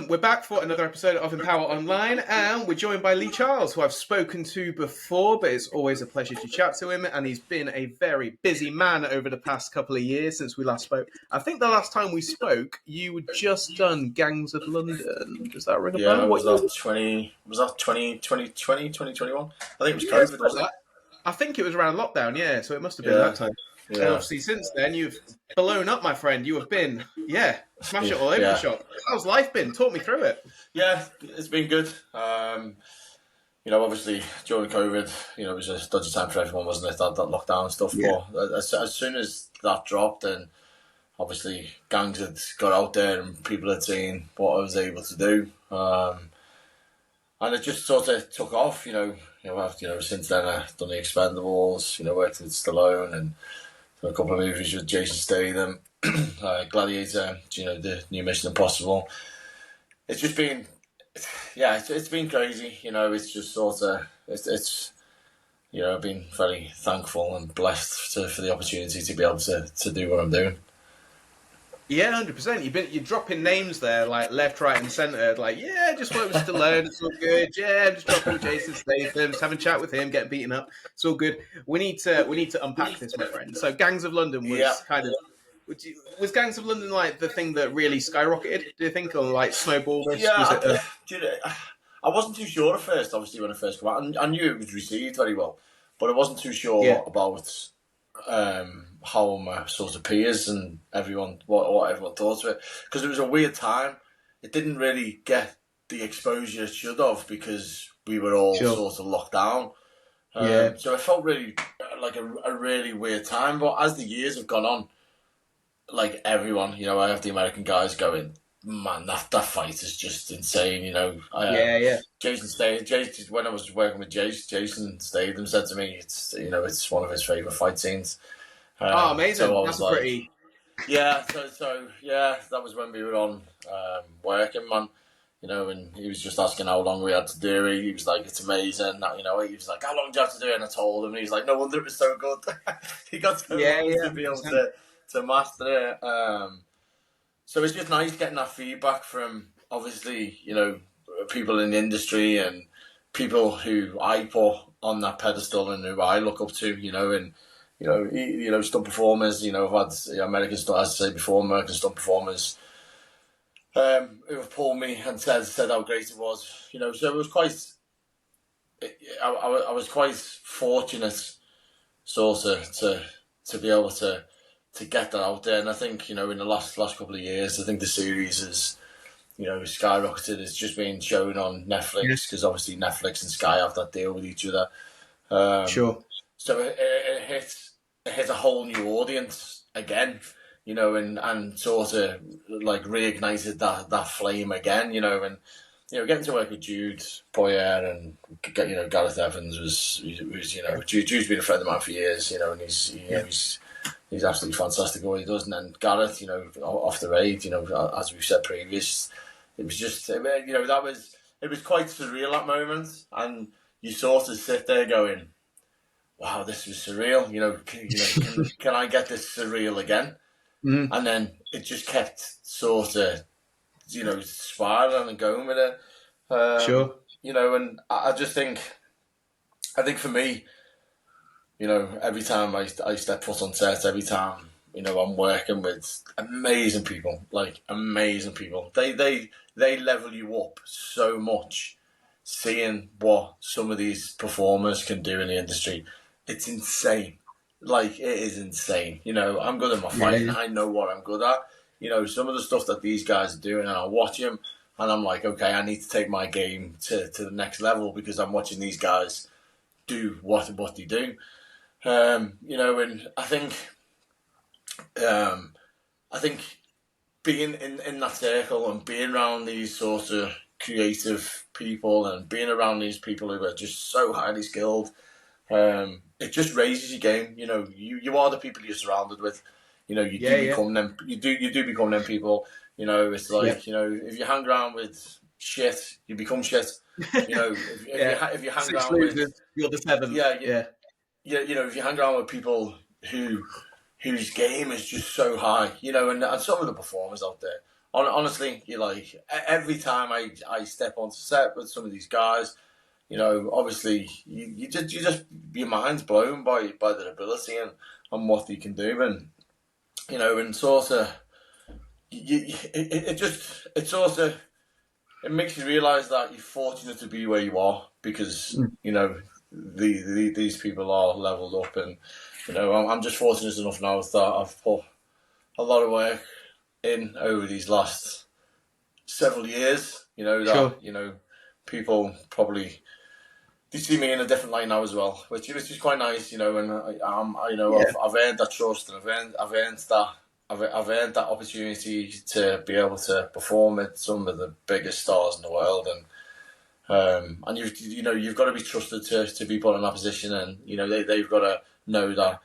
We're back for another episode of Empower Online, and we're joined by Lee Charles, who I've spoken to before, but it's always a pleasure to chat to him, and he's been a very busy man over the past couple of years since we last spoke. I think the last time we spoke, you had just done Gangs of London. Does that ring a bell? Yeah, was that 2021? I think it was COVID, wasn't it? I think it was around lockdown, yeah, so it must have been that time. Yeah. And obviously since then, you've blown up, my friend. You have been, smash it all over the shop. How's life been? Talk me through it. Yeah, it's been good. Obviously during COVID, it was a dodgy time for everyone, wasn't it? That lockdown stuff. Yeah. But as soon as that dropped, and obviously gangs had got out there and people had seen what I was able to do, and it just sort of took off. Since then I've done the Expendables. Worked with Stallone and done a couple of movies with Jason Statham, Gladiator. The new Mission Impossible. It's just been, it's been crazy. It's just sort of it's I've been very thankful and blessed for the opportunity to be able to do what I'm doing. Yeah, 100%. You're dropping names there, like left, right, and centre. Like, just work with Stallone. It's all good. Yeah, I'm just dropping with Jason Statham, just having a chat with him, getting beaten up. It's all good. We need to unpack this, my friend. So, Gangs of London was was Gangs of London like the thing that really skyrocketed? Do you think, or like snowballed? I wasn't too sure at first. Obviously, when I first came out, I knew it was received very well, but I wasn't too sure about how my sort of peers and everyone, what everyone thought of it, because it was a weird time. It didn't really get the exposure it should have because we were all sort of locked down. So it felt really like a really weird time. But as the years have gone on, like everyone, I have the American guys going, man, that fight is just insane. Jason Statham. When I was working with Jason Statham said to me, it's one of his favourite fight scenes. Amazing! So that's pretty. Yeah, that was when we were on working, man. And he was just asking how long we had to do it. He was like, "It's amazing." He was like, "How long do you have to do it?" And I told him, and he's like, "No wonder it was so good." He got so long to be able to master it. So it's just nice getting that feedback from obviously people in the industry and people who I put on that pedestal and who I look up to. Stunt performers. I've had American stunt, as I say before, American stunt performers who have pulled me and said how great it was. So it was quite. I was quite fortunate, sort of, to be able to get that out there. And I think in the last couple of years, I think the series has skyrocketed. It's just been shown on Netflix because obviously Netflix and Sky have that deal with each other. Sure. So it hit a whole new audience again, and sort of like reignited that flame again, and getting to work with Jude Boyer and Gareth Evans was Jude's been a friend of mine for years, and he's absolutely fantastic at what he does, and then Gareth, off the raid, as we've said previous, it was just it was quite surreal that moment, and you sort of sit there going, wow, this was surreal. Can I get this surreal again? Mm-hmm. And then it just kept sort of, spiraling and going with it. Sure. And I just think, for me, every time I step foot on set, every time, I'm working with amazing people, They level you up so much, seeing what some of these performers can do in the industry. It's insane. It is insane. I'm good at my fighting. Yeah. I know what I'm good at. Some of the stuff that these guys are doing, and I watch them, and I'm like, okay, I need to take my game to the next level because I'm watching these guys do what they do. And I think being in that circle and being around these sort of creative people and being around these people who are just so highly skilled, it just raises your game. You are the people you're surrounded with. Become them. You do become them people. It's like if you hang around with shit, you become shit. If you hang around with, you're the seventh. If you hang around with people whose game is just so high, and some of the performers out there honestly, you like every time I step onto set with some of these guys, obviously you just your mind's blown by their ability and what they can do, and and sort of it sort of it makes you realise that you're fortunate to be where you are because these people are leveled up, and I'm just fortunate enough now that I've put a lot of work in over these last several years. Sure. People probably they see me in a different light now as well, which is quite nice. And I've earned that trust, and I've earned that. I've earned that opportunity to be able to perform with some of the biggest stars in the world, and you've got to be trusted to be put in that position, and they've got to know that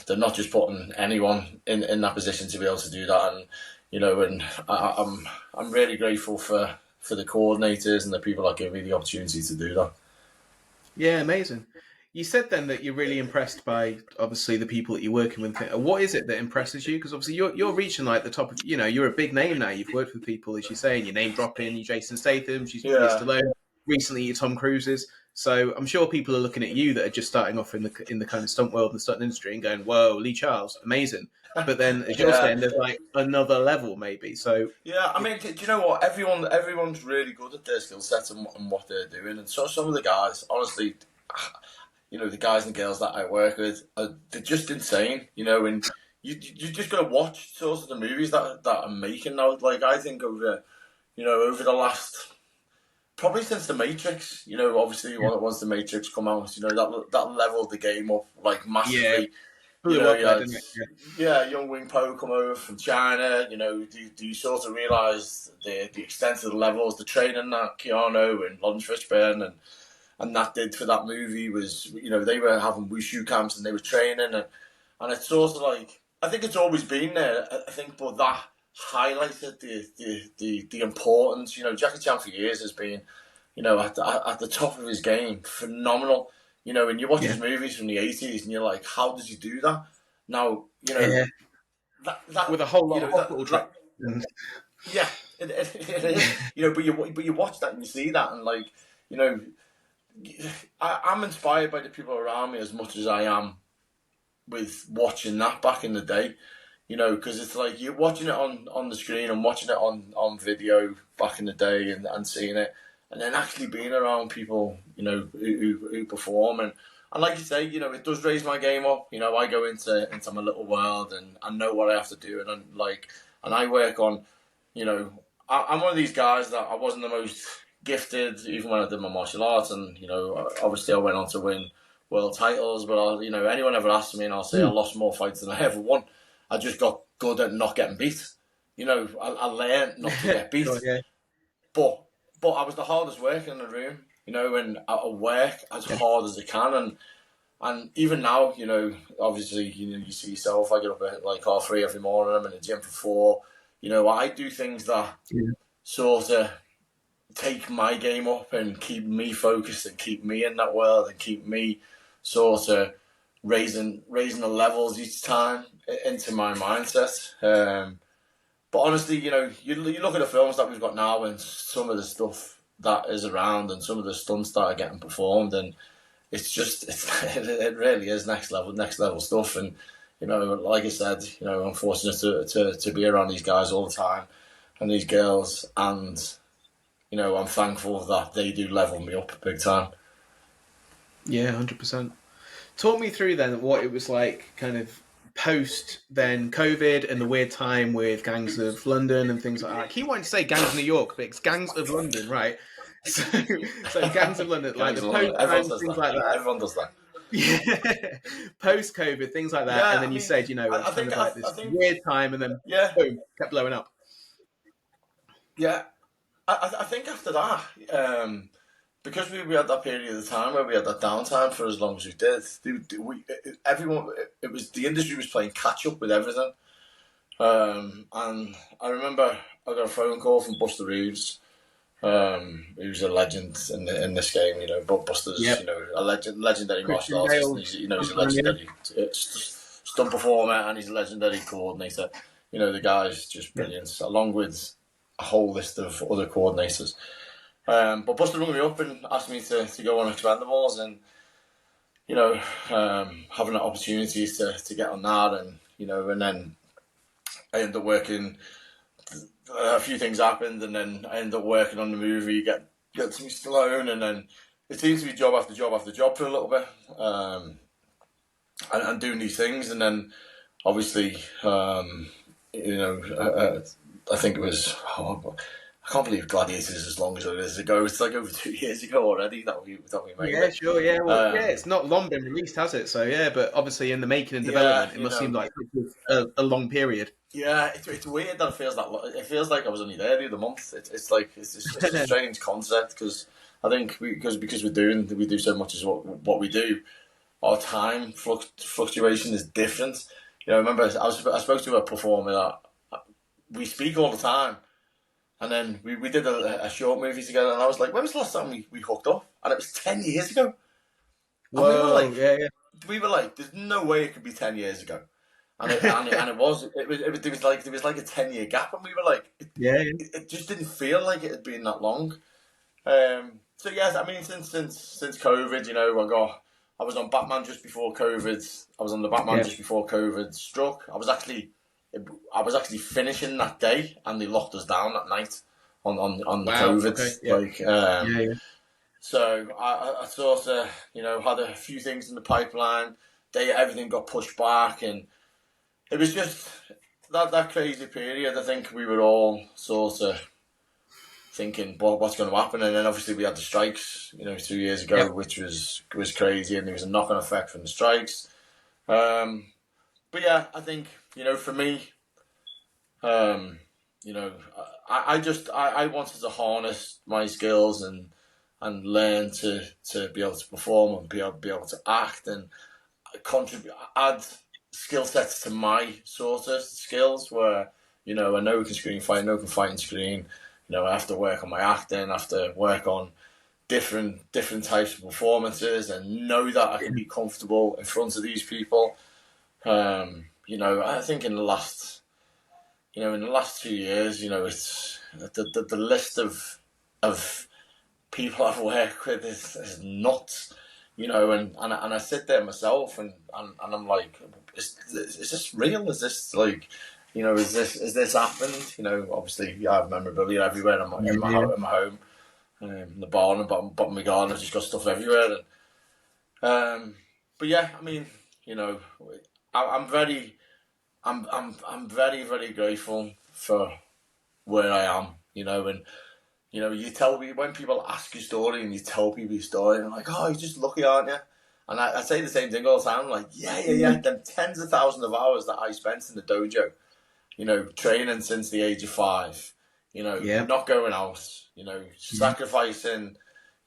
they're not just putting anyone in that position to be able to do that, and I'm really grateful for the coordinators and the people that give me the opportunity to do that. Yeah, amazing. You said then that you're really impressed by obviously the people that you're working with. What is it that impresses you? Because obviously you're reaching like the top of, you're a big name now. You've worked with people, as you say, and your name dropping, you Jason Statham, you're Yeah. Stallone, recently you're Tom Cruises. So I'm sure people are looking at you that are just starting off in the kind of stunt world and stunt industry and going, "Whoa, Lee Charles, amazing!" But then, as you're saying, there's like another level maybe. So yeah, I mean, do you know what? Everyone's really good at their skill set and what they're doing, and so some of the guys, honestly, the guys and girls that I work with, they're just insane, and you just got to watch sort of the movies that I'm making now. Like I think over the last. Probably since The Matrix, obviously once The Matrix come out, that leveled the game up like massively. Young Wing Po come over from China. Do you sort of realise the extent of the levels, the training that Keanu and Lawrence Fishburne and that did for that movie was, they were having wushu camps and they were training, and it's sort of like, I think it's always been there. I think, but that highlighted the importance. Jackie Chan for years has been, at the top of his game, phenomenal. And you watch his movies from the 80s, and you're like, how does he do that? Now, that with a whole lot of hospital treatment. Yeah, it is. But you watch that and you see that, and like, I'm inspired by the people around me as much as I am with watching that back in the day. Because it's like you're watching it on the screen and watching it on video back in the day and seeing it, and then actually being around people, who perform, and like you say, it does raise my game up. I go into my little world and I know what I have to do, and I work on, I'm one of these guys that I wasn't the most gifted even when I did my martial arts, and obviously I went on to win world titles, but anyone ever asks me, and I'll say I lost more fights than I ever won. I just got good at not getting beat. I learned not to get beat. But I was the hardest worker in the room, and I work as hard as I can. And even now, obviously, you see yourself, I get up at like 3:30 every morning, I'm in the gym for 4. I do things that sort of take my game up and keep me focused and keep me in that world and keep me sort of raising the levels each time into my mindset. But honestly, you look at the films that we've got now and some of the stuff that is around and some of the stunts that are getting performed, and it really is next level stuff. And like I said, I'm fortunate to be around these guys all the time and these girls, and I'm thankful that they do level me up big time. Yeah, 100%. Talk me through then what it was like kind of post then COVID and the weird time with Gangs of London and things like that. I keep wanting to say Gangs of New York, but it's Gangs of London, right? So Gangs of London, like the post things like that. Everyone does that. Yeah, post COVID, things like that. And then you said, I think kind of like this weird time, and then boom, kept blowing up. Yeah, I think after that, because we had that period of time where we had that downtime for as long as we did, the industry was playing catch up with everything. And I remember I got a phone call from Buster Reeves, who's a legend in this game. But Buster's a legendary martial artist. He's a legendary stunt performer, and he's a legendary coordinator. the guy's just brilliant, along with a whole list of other coordinators. But Buster rung me up and asked me to go on Expendables, and having the opportunities to get on that, and and then I ended up working. A few things happened, and then I ended up working on the movie. Get to me Stallone, and then it seems to be job after job after job for a little bit, and doing these things, and then obviously, I think it was. I can't believe Gladiator is as long as it is ago. It's like over 2 years ago already that we made it. Yeah, sure, yeah. Well, it's not long been released, has it? So, yeah, but obviously in the making and development, it must seem like a long period. Yeah, it's weird that it feels that long. It feels like I was only there the other month. It's a strange concept, because I think because we do so much as what we do, our time fluctuation is different. I remember I spoke to a performer that we speak all the time. And then we did a short movie together, and I was like, when was the last time we hooked up? And it was 10 years ago. Whoa, and we were like, yeah. We were like, there's no way it could be 10 years ago. And it was like a 10-year gap, and we were like, it just didn't feel like it had been that long. So yes, I mean, since COVID, I was on Batman just before COVID. I was on the Batman just before COVID struck. I was actually finishing that day, and they locked us down that night on the COVID. Okay. So I sort of had a few things in the pipeline. Everything got pushed back, and it was just that crazy period. I think we were all sort of thinking, well, what's going to happen? And then obviously we had the strikes, 2 years ago, which was crazy, and there was a knock-on effect from the strikes. But yeah, I think, for me, I wanted to harness my skills and learn to be able to perform and be able to act and add skill sets to my sort of skills, where, I know we can screen fight, I know we can fight and screen. I have to work on my acting, I have to work on different types of performances, and know that I can be comfortable in front of these people. I think in the last 2 years, it's the list of people I've worked with is nuts, and I sit there myself, and I'm like, is this real? Is this like, is this happened? Obviously I have memorabilia everywhere. I'm in my home, in the barn, and bottom of my garden. I've just got stuff everywhere, and but yeah, I mean, I'm very, very grateful for where I am, and you tell me, when people ask your story and you tell people your story, and I'm like, oh, you're just lucky, aren't you? And I say the same thing all the time. I'm like, yeah. Them tens of thousands of hours that I spent in the dojo, training since the age of 5, not going out, sacrificing,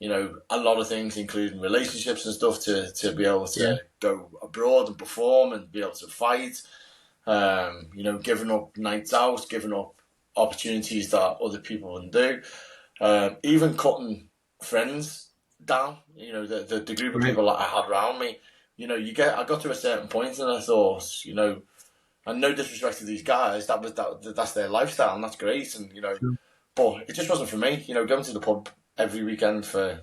a lot of things, including relationships and stuff, to be able to go abroad and perform and be able to fight. Giving up nights out, giving up opportunities that other people wouldn't do. Even cutting friends down, the group of people that I had around me. I got to a certain point, and I thought, and no disrespect to these guys, that's their lifestyle, and that's great, and but it just wasn't for me. Going to the pub every weekend for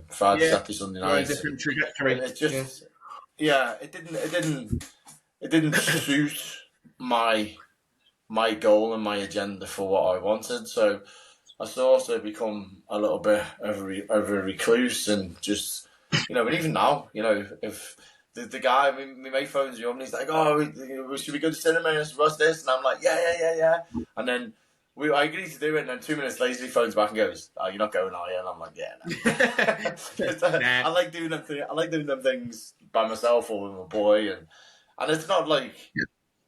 Friday, Saturday, Sunday night. Different trajectory. It just it didn't suit my goal and my agenda for what I wanted. So I sort of become a little bit of a recluse, and just, and even now, if the guy, my mate phones me up and he's like, oh, should we go to cinema and watch this? And I'm like, yeah. And then I agree to do it, and then 2 minutes later he phones back and goes, oh, you're not going, are you? And I'm like, yeah, no. I like doing them things by myself or with my boy, and it's not like,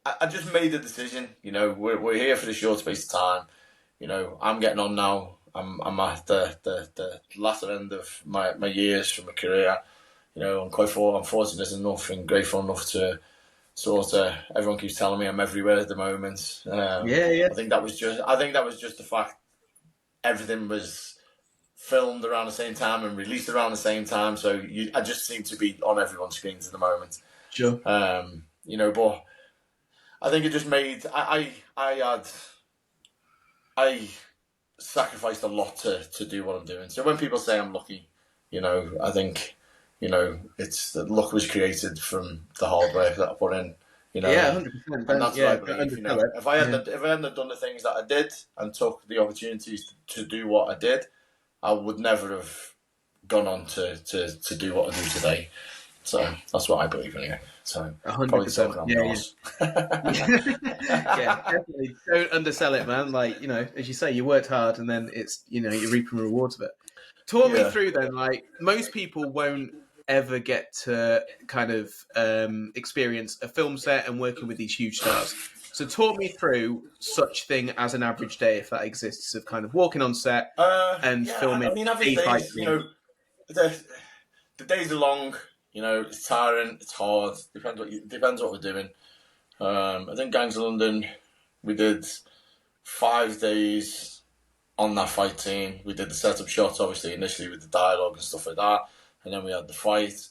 I just made the decision, we're here for the short space of time. I'm getting on now. I'm at the latter end of my years from my career. I'm fortunate enough and grateful enough to sort of, everyone keeps telling me I'm everywhere at the moment. I think that was just the fact everything was filmed around the same time and released around the same time. So I just seem to be on everyone's screens at the moment. Sure. But I think it just made I sacrificed a lot to do what I'm doing. So when people say I'm lucky, I think, it's the luck was created from the hard work that I put in, Yeah, 100%. and Don't, that's what I yeah, don't believe. undersell it. If I hadn't have done the things that I did and took the opportunities to do what I did, I would never have gone on to do what I do today. So that's what I believe anyway. So probably 100%. talking on Yeah, my yeah. arse. Yeah, definitely. Don't undersell it, man. Like, as you say, you worked hard and then it's, you're reaping the rewards of it. Talk me Yeah. through then, like, most people won't ever get to kind of experience a film set and working with these huge stars. So talk me through such thing as an average day, if that exists, of kind of walking on set and Yeah. filming I mean, average a fight days. scene. The days are long. It's tiring. It's hard. Depends what we're doing. I think Gangs of London, we did 5 days on that fight scene. We did the setup shots, obviously, initially with the dialogue and stuff like that. And then we had the fight.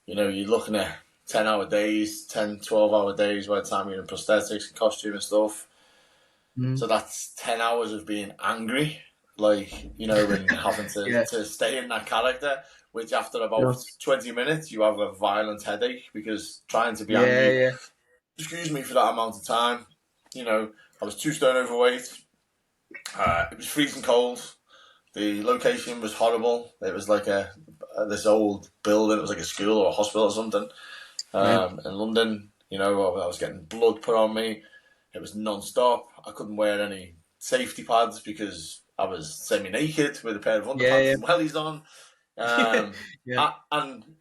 You're looking at 10-hour days, 10, 12-hour days by the time you're in prosthetics and costume and stuff. So that's 10 hours of being angry, and having Yeah. to stay in that character, which after about 20 minutes, you have a violent headache because trying to be angry, Yeah. excuse me, for that amount of time, I was 2 stone overweight. It was freezing cold. The location was horrible. It was like this old building. It was like a school or a hospital or something. In London, I was getting blood put on me. It was non-stop. I couldn't wear any safety pads because I was semi-naked with a pair of underpants and wellies on. And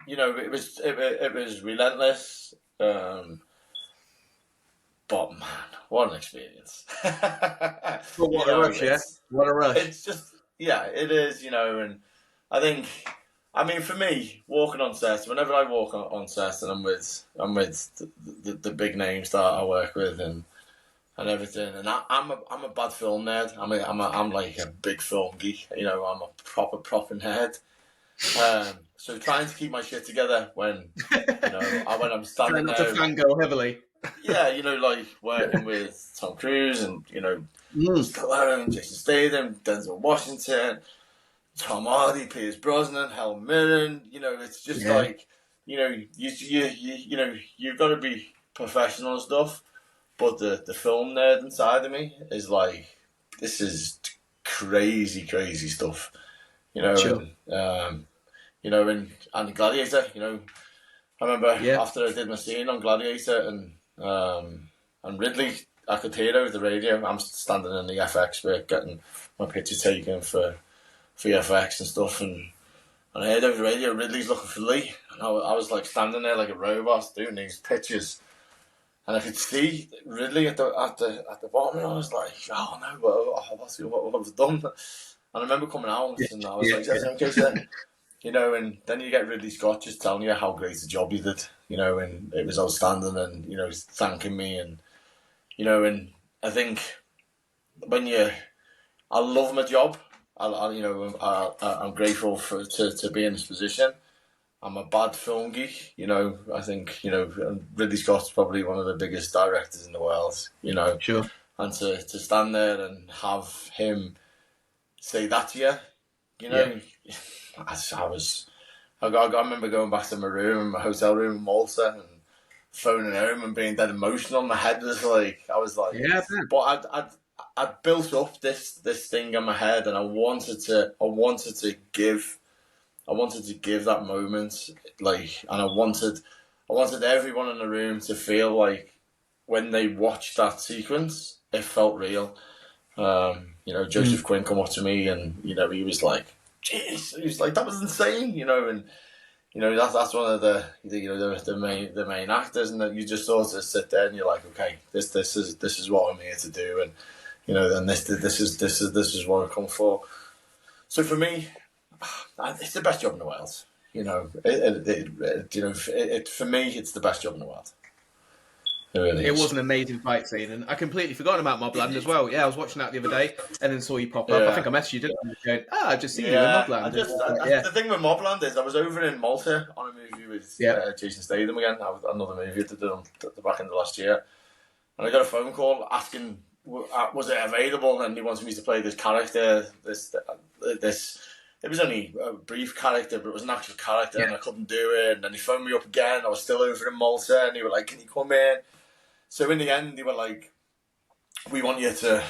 it was relentless. But man, what an experience! But what a rush, yeah. What a rush. It's just, it is, and I think, for me, walking on set, whenever I walk on set and I'm with the big names that I work with and everything, and I'm a bad film nerd. I'm like a big film geek. I'm a proper nerd. So trying to keep my shit together when when I'm standing Trying not there, to fangirl heavily. Yeah, like working with Tom Cruise and Stallone, Jason Statham, Denzel Washington, Tom Hardy, Pierce Brosnan, Helen Mirren. It's just like you've got to be professional and stuff. But the film nerd inside of me is like, this is crazy stuff. Sure. And Gladiator. I remember after I did my scene on Gladiator and Ridley, I could hear over the radio. I'm standing in the FX bit, getting my picture taken for FX and stuff, and I heard over the radio Ridley's looking for Lee, and I was like standing there like a robot doing these pictures, and I could see Ridley at the bottom, and I was like, oh no, what have I done? And I remember coming out, and I was like, okay, sir. And then you get Ridley Scott just telling you how great a job you did, and it was outstanding, and thanking me, and and I think I love my job. I'm grateful to be in this position. I'm a bad film geek, I think Ridley Scott's probably one of the biggest directors in the world, Sure. and to stand there and have him say that to you, I remember going back to my room, my hotel room in Malta, and phoning home and being dead emotional. My head was like, but I'd built up this thing in my head, and I wanted to give that moment, and I wanted everyone in the room to feel like when they watched that sequence, it felt real. Joseph Quinn come up to me, and he was like, "Jeez," he was like, "That was insane," and that's one of the main actors, and that you just sort of sit there and you're like, okay, this is what I'm here to do, and and this is what I come for. So for me, it's the best job in the world. For me, it's the best job in the world. It was an amazing fight scene, and I completely forgotten about Mobland as well. Yeah, I was watching that the other day, and then saw you pop up. I think I messaged you, didn't I? Going, I've just seen you in Mobland. The thing with Mobland is I was over in Malta on a movie with Jason Statham again. Another movie I did on the back end of last year. and I got a phone call asking was it available, and he wanted me to play this character. This it was only a brief character, but it was an actual character, and I couldn't do it. And then he phoned me up again. I was still over in Malta, and they were like, "Can you come in?" So in the end, they were like, "We want you to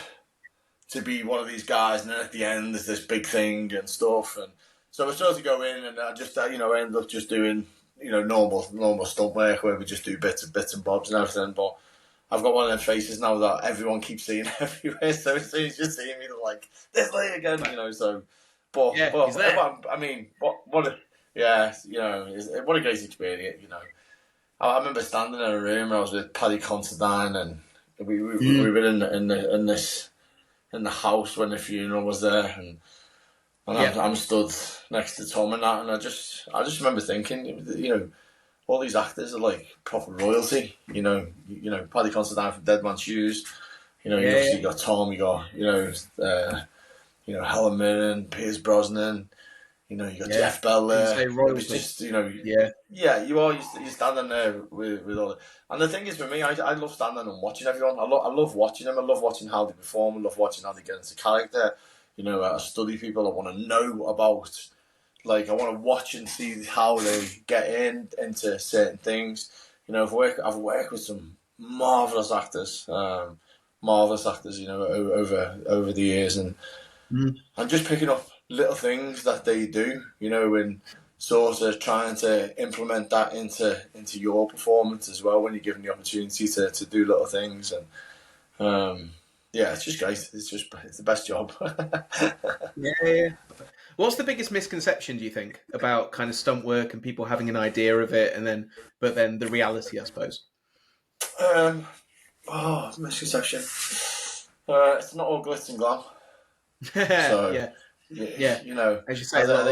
be one of these guys," and then at the end, there's this big thing and stuff. And so I was supposed to go in, and I just I ended up just doing normal stunt work where we just do bits and bobs and everything, but I've got one of them faces now that everyone keeps seeing everywhere. So as soon as you see me, they're like, "This Lee again," So, but I mean, what a what a great experience. I remember standing in a room. I was with Paddy Considine, and we were in the house when the funeral was there, and I'm stood next to Tom and that, and I just remember thinking, all these actors are like proper royalty, Paddy Considine from Dead Man's Shoes, you obviously got Tom, you got, Helen Mirren, Pierce Brosnan, you got Jeff Bell there. It was just, you're standing there with all the, and the thing is for me, I love standing and watching everyone. I love watching them. I love watching how they perform. I love watching how they get into character. I study people. I want to know about. Like, I want to watch and see how they get into certain things. I've worked with some marvelous actors, over the years, and I'm just picking up little things that they do, and sort of trying to implement that into your performance as well when you're given the opportunity to do little things, and it's just great. It's the best job. Yeah. What's the biggest misconception, do you think, about kind of stunt work and people having an idea of it, but then the reality, I suppose? Misconception. It's not all glitz and glam. So, yeah. As you say, I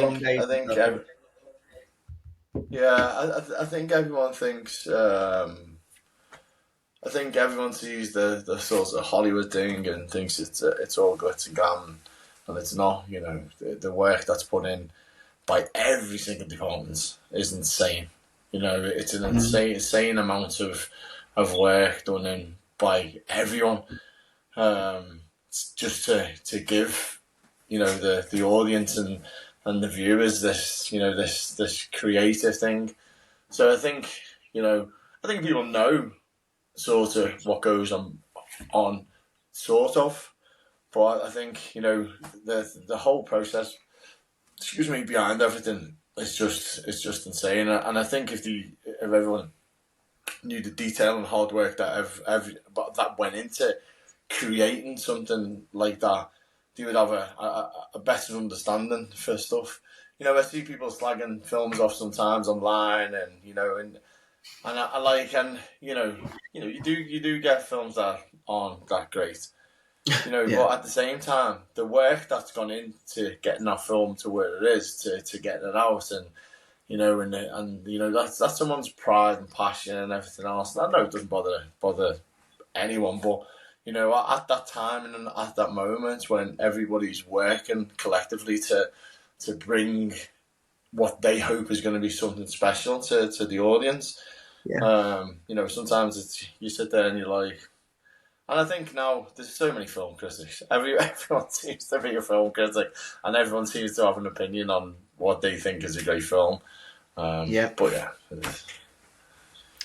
think everyone thinks. I think everyone sees the sort of Hollywood thing and thinks it's all glitz and glam. And it's not, the work that's put in by every single department is insane. It's an insane amount of work done in by everyone. Just to give, the audience and the viewers this, this creative thing. So I think, people know sort of what goes on sort of. But I think, the whole process, behind everything is just insane. And I think if everyone knew the detail and hard work that went into creating something like that, they would have a better understanding for stuff. I see people slagging films off sometimes online, and I like, and you do get films that aren't that great. But at the same time, the work that's gone into getting that film to where it is, to getting it out, and that's someone's pride and passion and everything else. And I know it doesn't bother anyone, but at that time and at that moment when everybody's working collectively to bring what they hope is going to be something special to the audience. Sometimes you sit there and you're like. And I think now there's so many film critics. Everyone seems to be a film critic, and everyone seems to have an opinion on what they think is a great film. But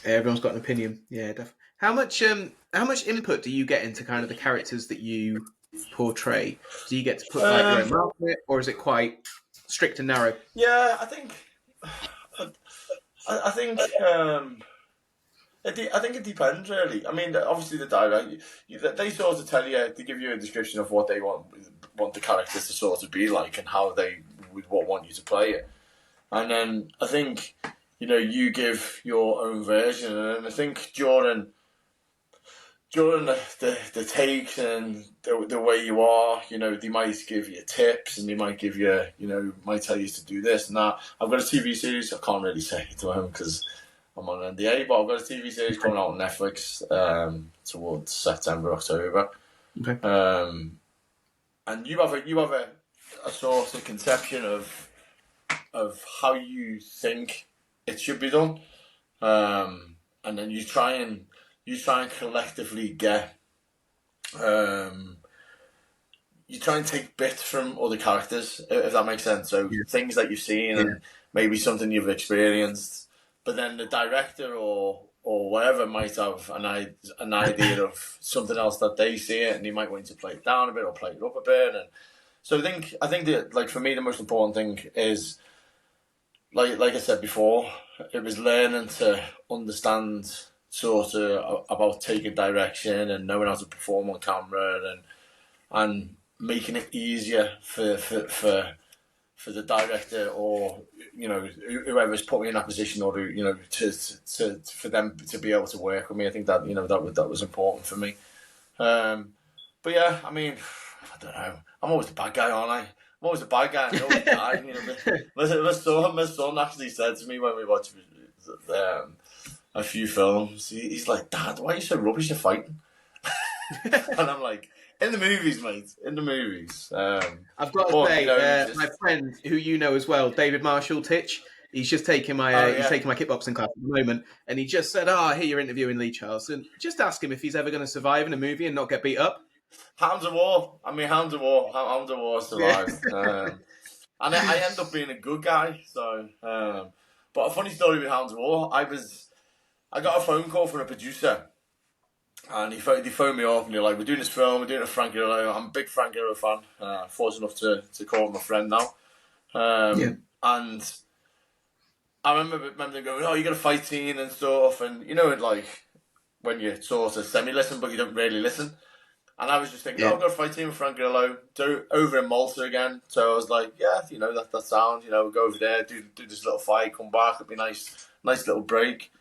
everyone's got an opinion. Yeah, definitely. How much input do you get into kind of the characters that you portray? Do you get to put like your own mark on it, or is it quite strict and narrow? Yeah, I think it depends, really. I mean, obviously the director, they sort of tell you, they give you a description of what they want the characters to sort of be like and how they would want you to play it. And then I think, you give your own version. And I think during the takes and the way you are, they might give you tips, and they might give you, might tell you to do this and that. I've got a TV series, I can't really say it to him because I'm on an NDA, but I've got a TV series coming out on Netflix towards September, October. Okay. And you have a sort of conception of how you think it should be done, and then you try and you try and collectively get, you try and take bits from other characters, if that makes sense. So things that you've seen and maybe something you've experienced, but then the director or whatever might have an idea of something else that they see it, and you might want to play it down a bit or play it up a bit. And so I think that, like, for me, the most important thing is, like I said before, it was learning to understand sort of about taking direction and knowing how to perform on camera and making it easier for the director or, you know, whoever's put me in that position, or you know, to for them to be able to work with me. I think that, you know, that was important for me. But yeah, I mean, I don't know. I'm always the bad guy, aren't I? I'm always the bad guy. I always die. You know, my son actually said to me when we watched a few films, he's like, "Dad, why are you so rubbish at fighting?" And I'm like, in the movies, mate. In the movies. I've got to say, my friend, who you know as well, David Marshall Titch, he's just taking my he's taking my kickboxing class at the moment, and he just said, "Oh, I hear you're interviewing Lee Charleston. Just ask him if he's ever going to survive in a movie and not get beat up." Hounds of War. I mean, Hounds of War survived. And I end up being a good guy. So, but a funny story with Hounds of War. I got a phone call from a producer. And they phoned me up and they're like, "We're doing this film, we're doing a Frank Grillo." I'm a big Frank Grillo fan. Fortunate enough to call him a friend now. And I remember them going, "Oh, you got a fight scene and stuff." And, you know, like, when you sort of semi-listen, but you don't really listen. And I was just thinking, I've got a fight scene with Frank Grillo, over in Malta again. So I was like, yeah, you know, that sounds, you know, we'll go over there, do this little fight, come back, it'd be nice little break.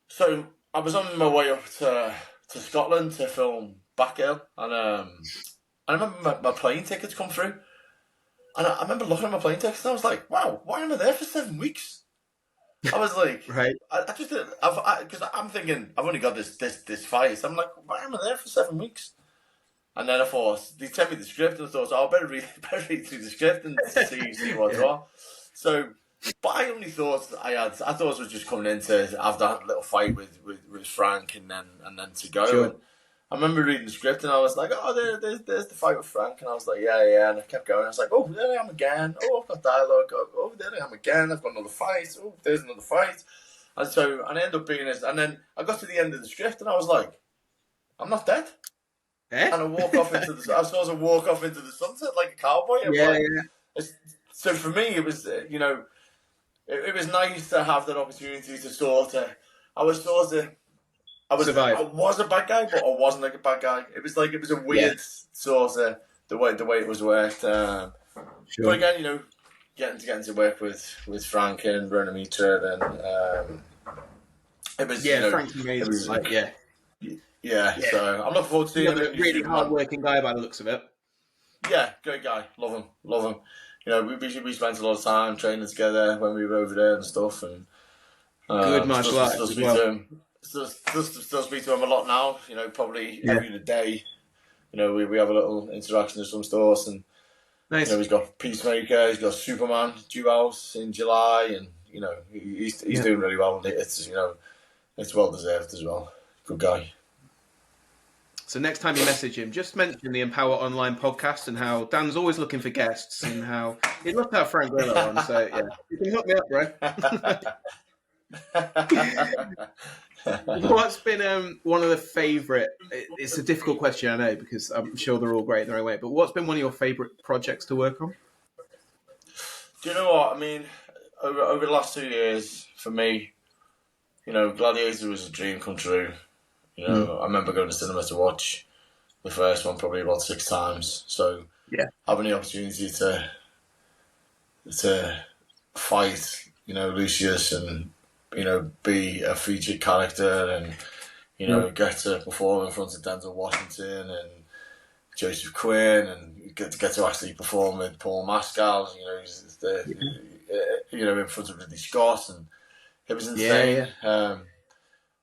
So I was on my way up to Scotland to film Backhill, and I remember my plane tickets come through, and I remember looking at my plane tickets, and I was like, "Wow, why am I there for 7 weeks?" I was like, right. I just because I'm thinking I've only got this fight. So I'm like, why am I there for 7 weeks? And then I thought they sent me the script, and I thought, I better read through the script and see what's what. So. But I only thought I thought I was just coming in to have that little fight with Frank and then to go. Sure. And I remember reading the script and I was like, "Oh, there's the fight with Frank," and I was like, yeah, and I kept going. I was like, "Oh, there I am again. Oh, I've got dialogue. Oh, there I am again. I've got another fight. Oh, there's another fight." And I ended up being this, and then I got to the end of the script and I was like, "I'm not dead." Eh? And I walk off into the I was supposed to walk off into the sunset like a cowboy. Yeah. So for me, it was you know. It was nice to have that opportunity to I was a bad guy, but I wasn't like a bad guy. It was a weird sort of the way it was worked. But again, you know, getting to work with Frank and Rona Mitra, then it was Frank's amazing. So I'm looking forward to seeing him. A really hard-working guy by the looks of it. Yeah, great guy. Love him. You know, we spent a lot of time training together when we were over there and stuff, and good martial arts as well. Still speak to him a lot now. You know, probably every other day. You know, we have a little interaction of some sorts, and nice. You know, he's got Peacemaker, he's got Superman due out in July, and you know, he's doing really well. It's, you know, it's well deserved as well. Good guy. So next time you message him, just mention the Empower Online podcast and how Dan's always looking for guests and how he'd love to have Frank Grillo on. So yeah, you can hook me up, bro. What's been one of the favourite? It's a difficult question, I know, because I'm sure they're all great in their own way. But what's been one of your favourite projects to work on? Do you know what I mean? Over the last 2 years, for me, you know, Gladiator was a dream come true. You know, I remember going to cinema to watch the first one probably about 6 times. So having the opportunity to fight, you know, Lucius and, you know, be a featured character and, you know, get to perform in front of Denzel Washington and Joseph Quinn and get to actually perform with Paul Mescal, you know, you know, in front of Ridley Scott, and it was insane.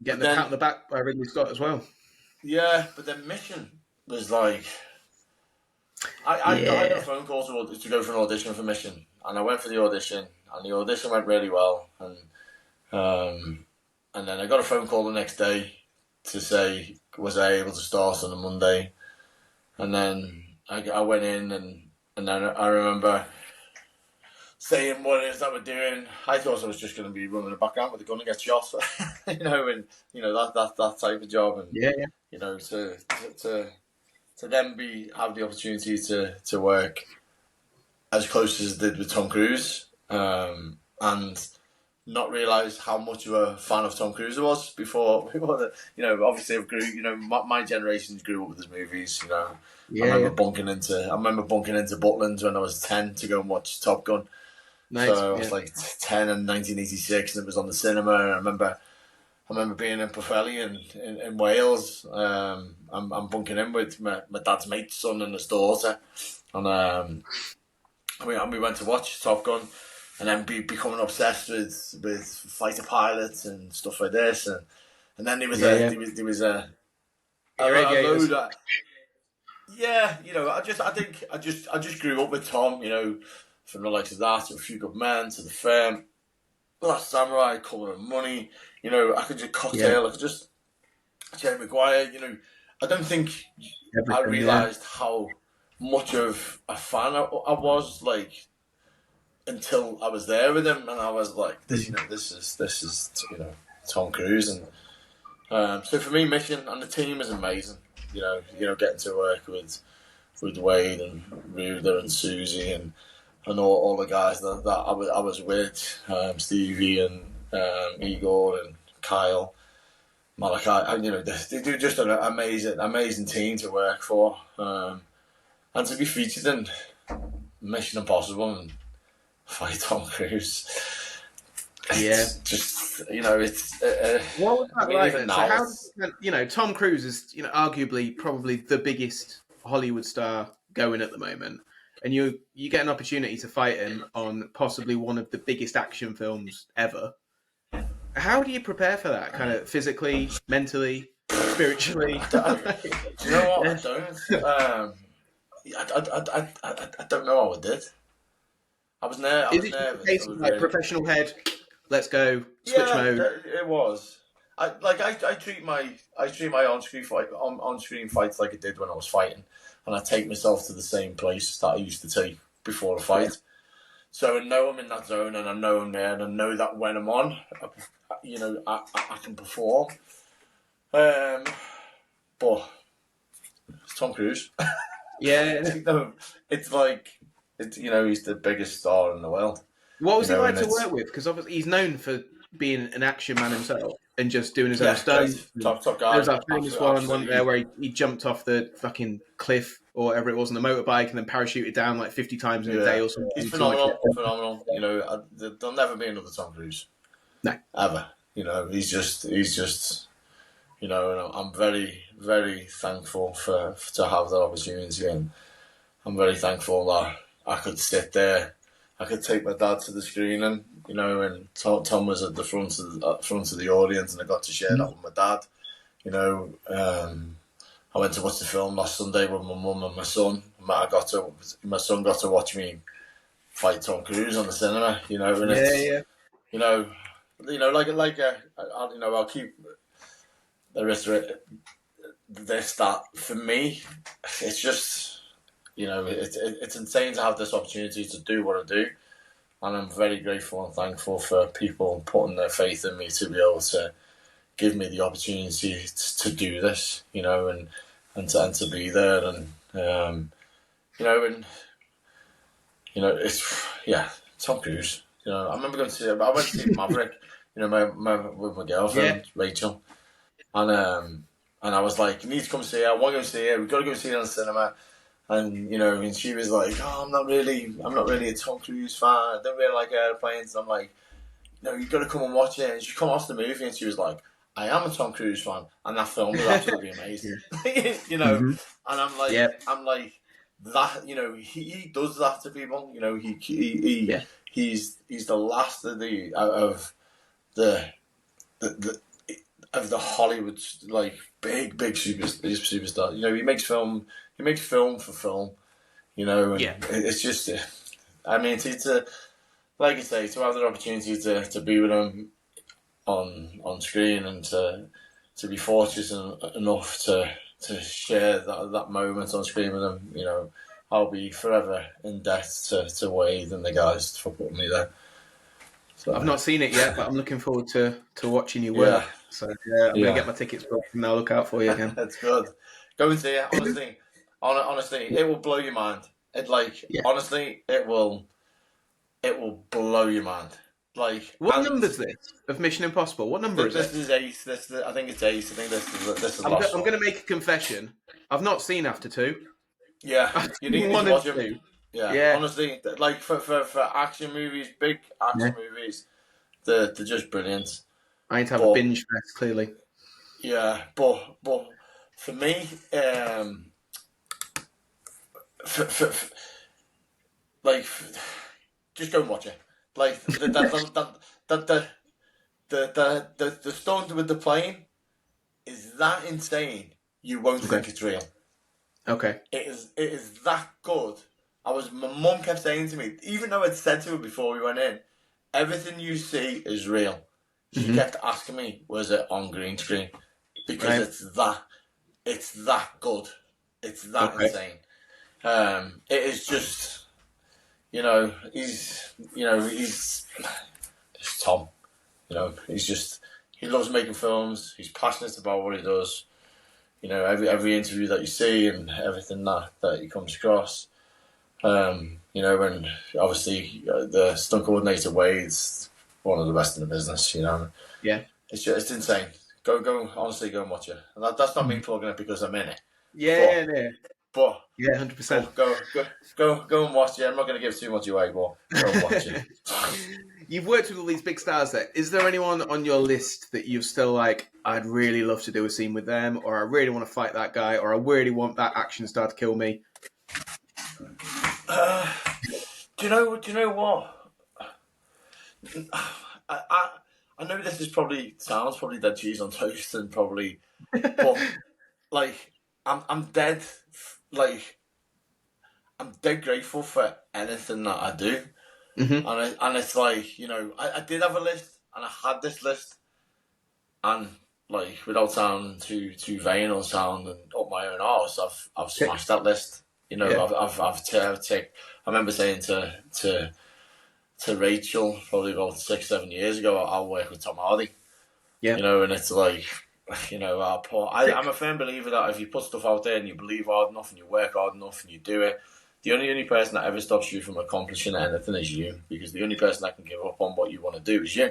Getting the pat on the back by Ridley Scott as well. Yeah, but the Mission was like... I got a phone call to go for an audition for Mission, and I went for the audition, and the audition went really well, and then I got a phone call the next day to say, was I able to start on a Monday? And then I went in, and then I remember saying what it is that we're doing. I thought I was just going to be running the background with a gun and get shot, and that type of job, and Yeah. to then have the opportunity to work as close as I did with Tom Cruise, and not realise how much of a fan of Tom Cruise I was before obviously I've grew, my generation grew up with his movies, I remember bunking into Butland when I was 10 to go and watch Top Gun. Nice. So I was like 10 in 1986, and it was on the cinema. And I remember being in Pwllheli in Wales. I'm bunking in with my dad's mate's son and his daughter, and we went to watch Top Gun, and then becoming obsessed with fighter pilots and stuff like this, and then there was a load of, I just grew up with Tom, from the likes of that to A Few Good Men to The Firm, Last Samurai, Colour and Money. I could just Cocktail. I could just Jerry Maguire. I don't think I realised how much of a fan I was, like, until I was there with him, and I was like, this is Tom Cruise, and so for me, Mission and the team is amazing. Getting to work with Wade and Ruder and Susie and all the guys that I was with, Stevie and Igor and Kyle, Malachi. They do just an amazing team to work for, and to be featured in Mission Impossible and fight Tom Cruise. It's just it's. What was that like? So how Tom Cruise is arguably probably the biggest Hollywood star going at the moment, and you get an opportunity to fight him on possibly one of the biggest action films ever. How do you prepare for that, kind of physically, mentally, spiritually? Do you know what? I don't know how I did. I was nervous. Is it a case of like professional head? Let's go. Switch mode. It was. I treat my on-screen fights like I did when I was fighting, and I take myself to the same place that I used to take before a fight. So I know I'm in that zone, and I know I'm there, and I know that when I'm on, I can perform. But it's Tom Cruise. Yeah, it's like he's the biggest star in the world. What was he like to work with? Because obviously he's known for being an action man himself and just doing his own stunts. Top guy. There was that famous one there where he jumped off the fucking cliff or whatever it was on the motorbike and then parachuted down like 50 times in a day or something. He's phenomenal. There'll never be another Tom Cruise. No. Ever. He's just. And I'm very, very thankful to have that opportunity, and I'm very thankful that I could sit there. I could take my dad to the screening, and Tom was at the front of the audience, and I got to share that with my dad. I went to watch the film last Sunday with my mum and my son. My son got to watch me fight Tom Cruise on the cinema. I'll keep that for me. It's just. It's insane to have this opportunity to do what I do, and I'm very grateful and thankful for people putting their faith in me to be able to give me the opportunity to do this, and to be there, and it's Tom Cruise. I remember going to see. I went to see Maverick, with my girlfriend Rachel, and I was like, "You need to come see it. I want to go see it. We've got to go see it in the cinema." And and she was like, "Oh, I'm not really a Tom Cruise fan. I don't really like airplanes." And I'm like, "You've got to come and watch it." And she come off the movie, and she was like, "I am a Tom Cruise fan, and that film was absolutely amazing." And I'm like that. He does that to people. He's the last of the Hollywood big superstar. He makes film. He makes film for film, and it's just, to like I say, to have the opportunity to be with him on screen and to to be fortunate enough to share that moment on screen with them. You know, I'll be forever in debt to Wade and the guys for putting me there. So, I've not seen it yet, but I'm looking forward to watching you yeah, work. So I'm going to yeah, get my tickets booked and I'll look out for you again. that's good. Go and see it. Honestly, it will blow your mind. Yeah. Honestly, it will blow your mind. Like, What and number's this of Mission Impossible? What number is this it? is ace. I think it's ace. I think this is the I'm last going one. to make a confession. I've not seen After Two. Yeah, I've you seen need to one and watch them. two. Yeah, Yeah. honestly, like for action movies, big Yeah. action movies, they're just brilliant. I need to have a But binge fest, clearly. yeah, but for me, for like, just go and watch it. Like the stunt with the plane is that insane. You won't Okay. think it's real. Okay. It is that good. My mum kept saying to me, even though I'd said to her before we went in, everything you see is real. She kept asking me, was it on green screen? Because Right. it's that good. It's that insane. It is just, he's Tom. He loves making films. He's passionate about what he does. Every interview that you see and everything that he comes across. And obviously the stunt coordinator Wade's one of the best in the business. Yeah. It's insane. Honestly, go and watch it. And that's not me plugging it because I'm in it. Yeah. But Yeah. 100%. Go and watch it. I'm not going to give too much away, but go and watch it. You've worked with all these big stars there. Is there anyone on your list that you've still like, I'd really love to do a scene with them, or I really want to fight that guy, or I really want that action star to kill me? Do you know what? I know this sounds probably dead cheese on toast and probably, but like I'm dead grateful for anything that I do. Mm-hmm. And it's like, I did have a list and I had this list and like without sounding too vain or sounding up my own arse, I've smashed that list. Yeah. I've taken. I remember saying to Rachel probably about 6-7 years ago, I'll work with Tom Hardy. Yeah. And it's like, I'm a firm believer that if you put stuff out there and you believe hard enough and you work hard enough and you do it, the only person that ever stops you from accomplishing anything is you, because the only person that can give up on what you want to do is you.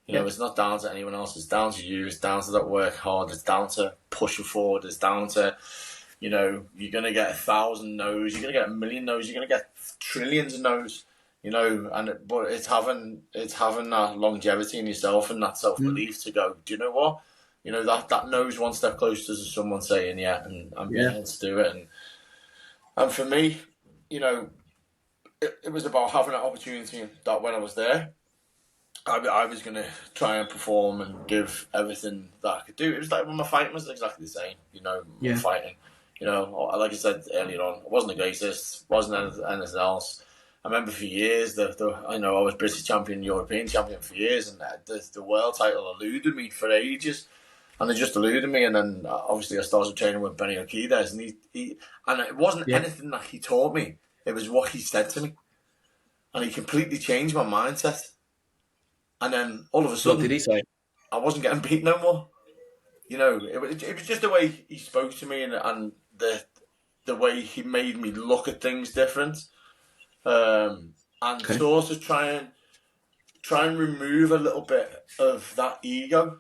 It's not down to anyone else. It's down to you. It's down to that work hard. It's down to pushing forward. It's down to, you're going to get 1,000 no's. You're going to get 1,000,000 no's. You're going to get trillions of no's. But it's having that longevity in yourself and that self-belief to go, do you know what? That no's one step closer to someone saying yeah and being able to do it. And for me, it was about having that opportunity that when I was there, I was going to try and perform and give everything that I could do. It was like when my fighting was exactly the same, fighting. Like I said earlier on, I wasn't the greatest, wasn't anything else. I remember for years, I was British champion, European champion for years, and the world title eluded me for ages. And they just eluded me, and then obviously I started training with Benny Okides, and and it wasn't anything that he taught me; it was what he said to me, and he completely changed my mindset. And then all of a sudden, What did he say? I wasn't getting beat no more. It was just the way he spoke to me, and the way he made me look at things different, and sort of try and remove a little bit of that ego.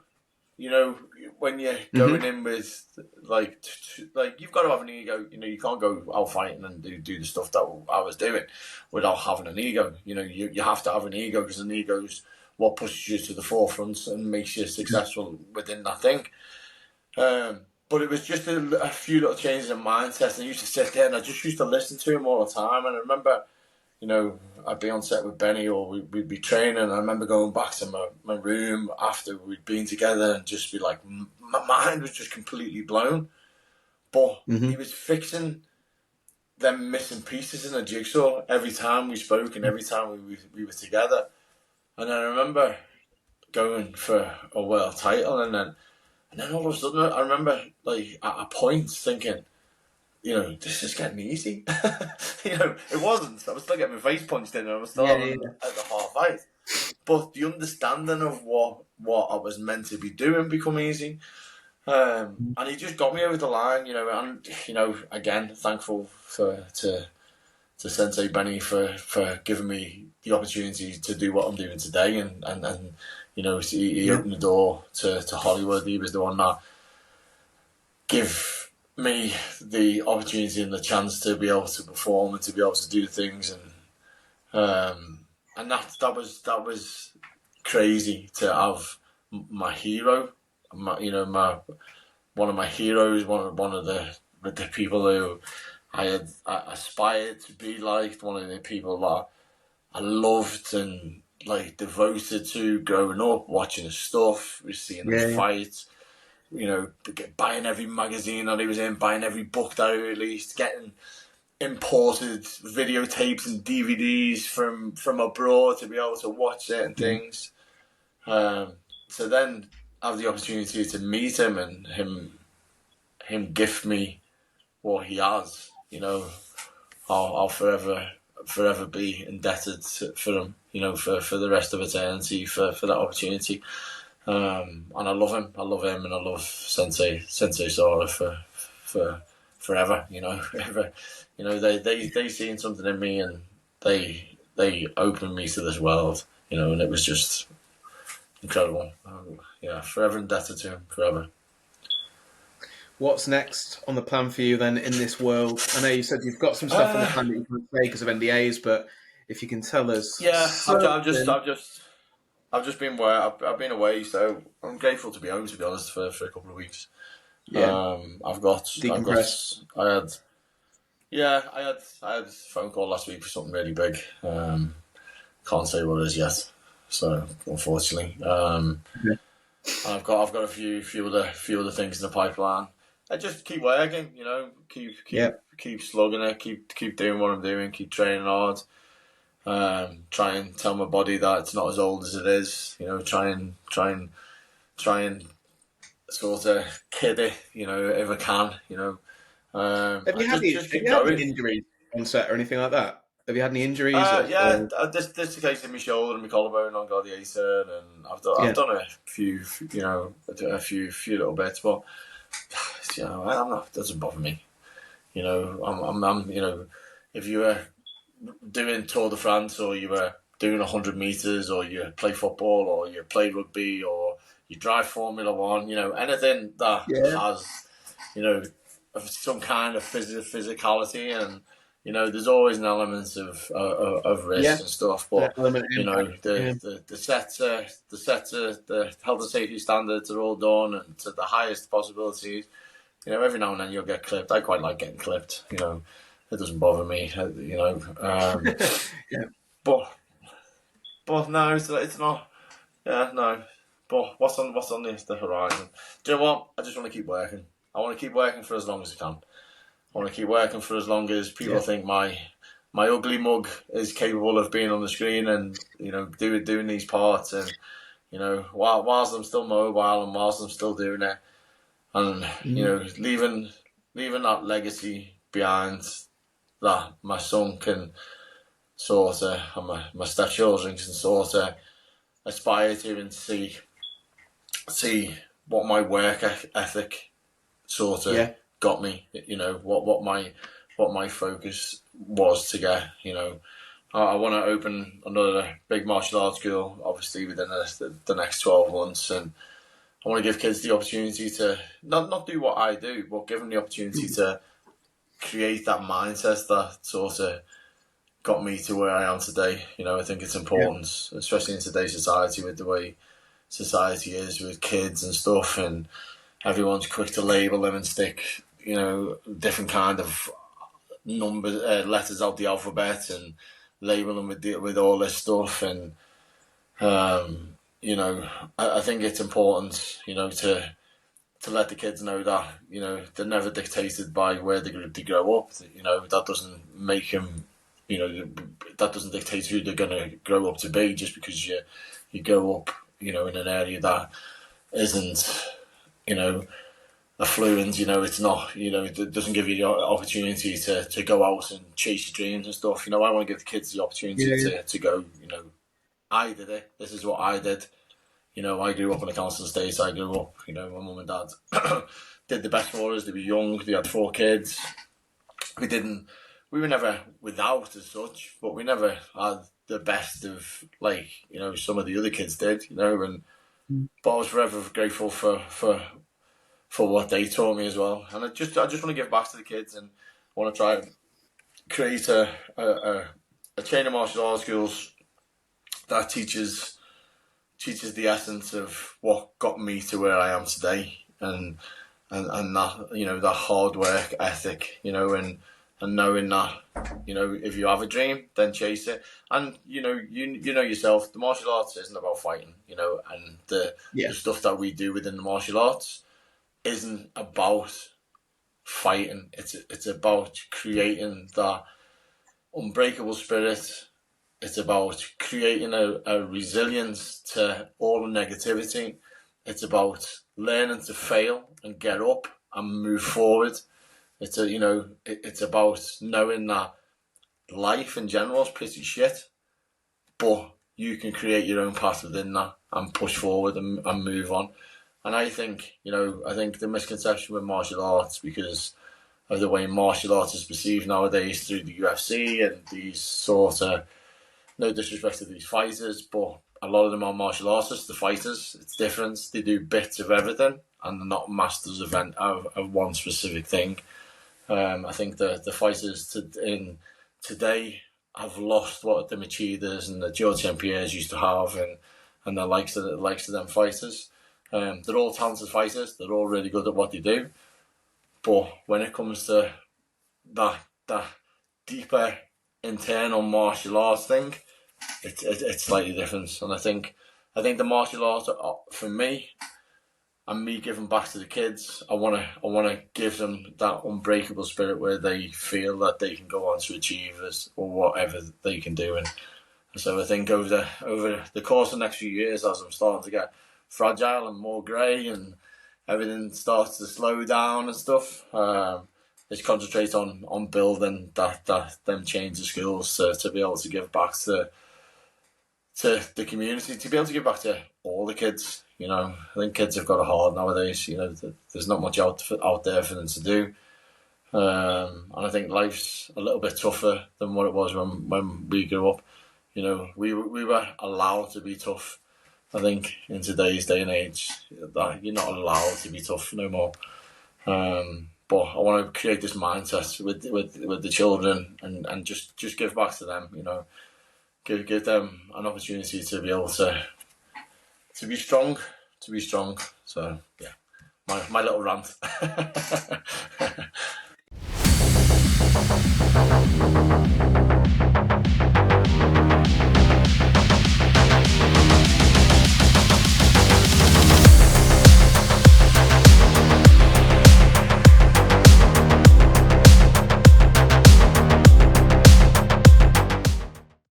When you're going in with like you've got to have an ego. You can't go out fighting and do the stuff that I was doing without having an ego. You have to have an ego, because an ego's what pushes you to the forefront and makes you successful within that thing. But it was just a few little changes in mindset. And I used to sit there and I just used to listen to him all the time. And I remember, I'd be on set with Benny or we'd be training. And I remember going back to my room after we'd been together and just be like, my mind was just completely blown. But he was fixing them missing pieces in the jigsaw every time we spoke and every time we were together. And I remember going for a world title, and then And then all of a sudden, I remember like at a point thinking, this is getting easy. It wasn't. I was still getting my face punched in, and I was still Yeah, having at the half fight. But the understanding of what I was meant to be doing become easy. And he just got me over the line, and again, thankful to Sensei Benny for giving me the opportunity to do what I'm doing today, and he opened the door to Hollywood. He was the one that give me the opportunity and the chance to be able to perform and to be able to do things, and that was crazy to have my hero, one of my heroes, one of the people who I aspired to be like, one of the people that I loved and like devoted to growing up, watching his stuff, seeing him fight, buying every magazine that he was in, buying every book that he released, getting imported videotapes and DVDs from abroad to be able to watch certain things. So then have the opportunity to meet him and him gift me what he has, I'll forever be indebted for him, for the rest of eternity for that opportunity. And I love him, and I love Sensei Sora for forever, they seen something in me, and they opened me to this world, and it was just incredible. Forever indebted to him, forever. What's next on the plan for you then in this world? I know you said you've got some stuff on the plan that you can't say because of NDAs, but if you can tell us. Yeah, I've just been where I've been away, so I'm grateful to be home, to be honest, for a couple of weeks. Yeah. I had a phone call last week for something really big. Can't say what it is yet, so unfortunately. And I've got a few other things in the pipeline. I just keep working, keep slugging it, keep doing what I'm doing, keep training hard. Try and tell my body that it's not as old as it is. Try and sort of kid it. If I can. Have you had any injuries on set or anything like that? Have you had any injuries? This the case in my shoulder and my collarbone on Gladiator, and I've done a few, a few little bits, but I'm not. It doesn't bother me. I'm if you were doing Tour de France, or you were doing 100 meters, or you play football, or you play rugby, or you drive Formula One, anything that has, some kind of physicality, and there's always an element of risk and stuff. But the sets, the health and safety standards are all done, and to the highest possibilities. Every now and then you'll get clipped. I quite like getting clipped. It doesn't bother me. But no, it's not. Yeah, no. But what's on the horizon? Do you know what? I just want to keep working. I want to keep working for as long as I can. I want to keep working for as long as people think my ugly mug is capable of being on the screen and doing these parts, and whilst I'm still mobile and whilst I'm still doing it, and leaving that legacy behind that my son can sort of, and my stepchildren can sort of aspire to, and see what my work ethic sort of got me. What my focus was to get. I want to open another big martial arts school, obviously within the next 12 months, and I want to give kids the opportunity to not do what I do, but give them the opportunity to create that mindset that sort of got me to where I am today. I think it's important, especially in today's society, with the way society is with kids and stuff, and everyone's quick to label them and stick, different kind of numbers, letters out the alphabet, and label them with all this stuff. And I think it's important, to let the kids know that they're never dictated by where they grow up. That doesn't make them, that doesn't dictate who they're going to grow up to be, just because you grow up, in an area that isn't, you know, affluent, you know, it's not, you know, it doesn't give you the opportunity to go out and chase your dreams and stuff. You know, I want to give the kids the opportunity to go, you know, I did it. This is what I did. You know, I grew up in a council estate. I grew up, you know, my mum and dad did the best for us. They were young. They had 4 kids. We were never without as such, but we never had the best of, like, you know, some of the other kids did, you know, and but I was forever grateful for what they taught me as well. And I just want to give back to the kids, and I want to try and create a chain of martial arts schools that teaches the essence of what got me to where I am today, and that, you know, that hard work ethic, you know, and knowing that, you know, if you have a dream, then chase it. And you know yourself, the martial arts isn't about fighting, you know, and the stuff that we do within the martial arts isn't about fighting. It's about creating that unbreakable spirit. It's about creating a resilience to all the negativity. It's about learning to fail and get up and move forward. It's about knowing that life in general is pretty shit, but you can create your own path within that and push forward and move on. And I think the misconception with martial arts, because of the way martial arts is perceived nowadays through the UFC and these sort of, no disrespect to these fighters, but a lot of them are martial artists, the fighters. It's different. They do bits of everything, and they're not masters of one specific thing. I think the fighters today have lost what the Machidas and the Joe Tempieres used to have, and the likes of them fighters. They're all talented fighters. They're all really good at what they do. But when it comes to that deeper internal martial arts thing, it's slightly different. And I think the martial arts, for me, and me giving back to the kids, I wanna give them that unbreakable spirit where they feel that they can go on to achieve this or whatever they can do. And so I think over the course of the next few years, as I'm starting to get fragile and more grey and everything starts to slow down and stuff, let's concentrate on building them chains of skills to be able to give back to the community, to be able to give back to all the kids. You know, I think kids have got it hard nowadays. You know, there's not much out there for them to do, and I think life's a little bit tougher than what it was when we grew up. You know, we were allowed to be tough. I think in today's day and age, that you're not allowed to be tough no more. But I want to create this mindset with the children and just give back to them. You know, give them an opportunity to be able to be strong. So yeah, my little rant.